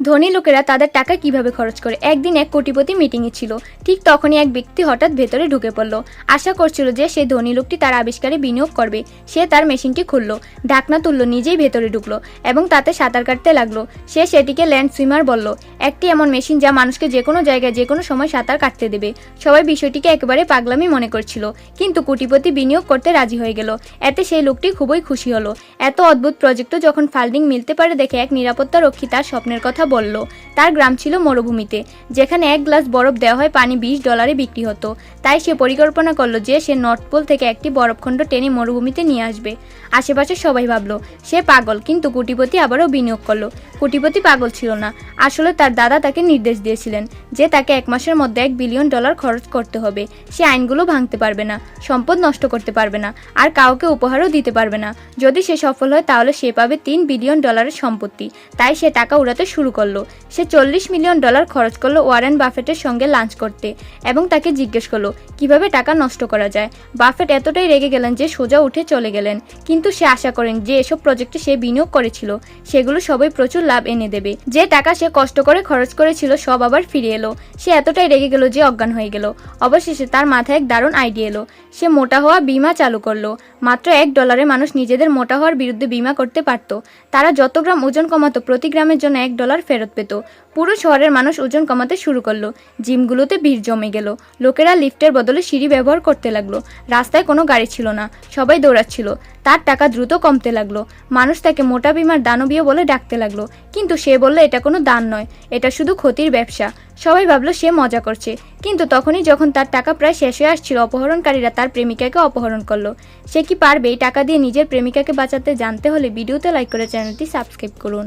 ধনী লোকেরা তাদের টাকা কিভাবে খরচ করে। একদিন এক কোটিপতি মিটিংয়ে ছিল। ঠিক তখনই এক ব্যক্তি হঠাৎ ভেতরে ঢুকে পড়ল। আশা করছিল যে সেই ধনী লোকটি তার আবিষ্কারে বিনিয়োগ করবে। সে তার মেশিনটি খুলল, ঢাকনা তুলল, নিজেই ভেতরে ঢুকলো এবং তাতে সাঁতার কাটতে লাগলো। সে সেটিকে ল্যান্ড সুইমার বলল, একটি এমন মেশিন যা মানুষকে যে কোনো জায়গায় যে কোনো সময় সাঁতার কাটতে দেবে। সবাই বিষয়টিকে একেবারে পাগলামি মনে করছিল, কিন্তু কোটিপতি বিনিয়োগ করতে রাজি হয়ে গেল। এতে সেই লোকটি খুবই খুশি হলো। এত অদ্ভুত প্রজেক্টও যখন ফান্ডিং মিলতে পারে দেখে এক নিরাপত্তা রক্ষী তার স্বপ্নের কথা বলল। তার গ্রাম ছিল মরুভূমিতে, যেখানে এক গ্লাস বরফ দেওয়া হয় পানি $20 বিক্রি হতো। তাই সে পরিকল্পনা করলো যে সে নর্থ পোল থেকে একটি বরফখণ্ড টেনে মরুভূমিতে নিয়ে আসবে। আশেপাশে সবাই ভাবলো সে পাগল, কিন্তু কোটিপতি আবারও বিনিয়োগ করলো। কোটিপতি পাগল ছিল না, আসলে তার দাদা তাকে নির্দেশ দিয়েছিলেন যে তাকে 1 মাসের মধ্যে $1 বিলিয়ন খরচ করতে হবে। সে আইনগুলো ভাঙতে পারবে না, সম্পদ নষ্ট করতে পারবে না, আর কাউকে উপহারও দিতে পারবে না। যদি সে সফল হয় তাহলে সে পাবে $3 বিলিয়ন সম্পত্তি। তাই সে টাকা উড়াতে শুরু করলো। সে $40 মিলিয়ন খরচ করলো ওয়ারেন বাফেটের সঙ্গে লাঞ্চ করতে এবং তাকে জিজ্ঞেস করলো কিভাবে টাকা নষ্ট করা যায়। বাফেট এতটাই রেগে গেলেন যে সোজা উঠে চলে গেলেন, কিন্তু সে আশা করেন যে এসব প্রজেক্টে সে বিনিয়োগ করেছিল সেগুলো সবই প্রচুর লাভ এনে দেবে। যে টাকা সে কষ্ট করে খরচ করেছিল সব আবার ফিরে এলো। সে এতটাই রেগে গেল যে অজ্ঞান হয়ে গেল। অবশেষে তার মাথায় এক দারুণ আইডিয়া এলো। সে মোটা হওয়া বীমা চালু করলো। মাত্র $1 মানুষ নিজেদের মোটা হওয়ার বিরুদ্ধে বীমা করতে পারত। তারা যত গ্রাম ওজন কমাতো প্রতি গ্রামের জন্য $1 ফেরত পেত। পুরো শহরের মানুষ ওজন কমাতে শুরু করলো। জিমগুলোতে ভিড় জমে গেল। লোকেরা লিফটের বদলে সিঁড়ি ব্যবহার করতে লাগলো। রাস্তায় কোনো গাড়ি ছিল না, সবাই দৌড়াচ্ছিল। তার টাকা দ্রুত কমতে লাগলো। মানুষ তাকে মোটা বিমার দানবীয় বলে ডাকতে লাগলো, কিন্তু সে বলল এটা কোনো দান নয়, এটা শুধু ক্ষতির ব্যবসা। সবাই ভাবলো সে মজা করছে, কিন্তু তখনই যখন তার টাকা প্রায় শেষ হয়ে আসছিল অপহরণকারীরা তার প্রেমিকাকে অপহরণ করলো। সে কি পারবে এই টাকা দিয়ে নিজের প্রেমিকাকে বাঁচাতে? জানতে হলে ভিডিওতে লাইক করে চ্যানেলটি সাবস্ক্রাইব করুন।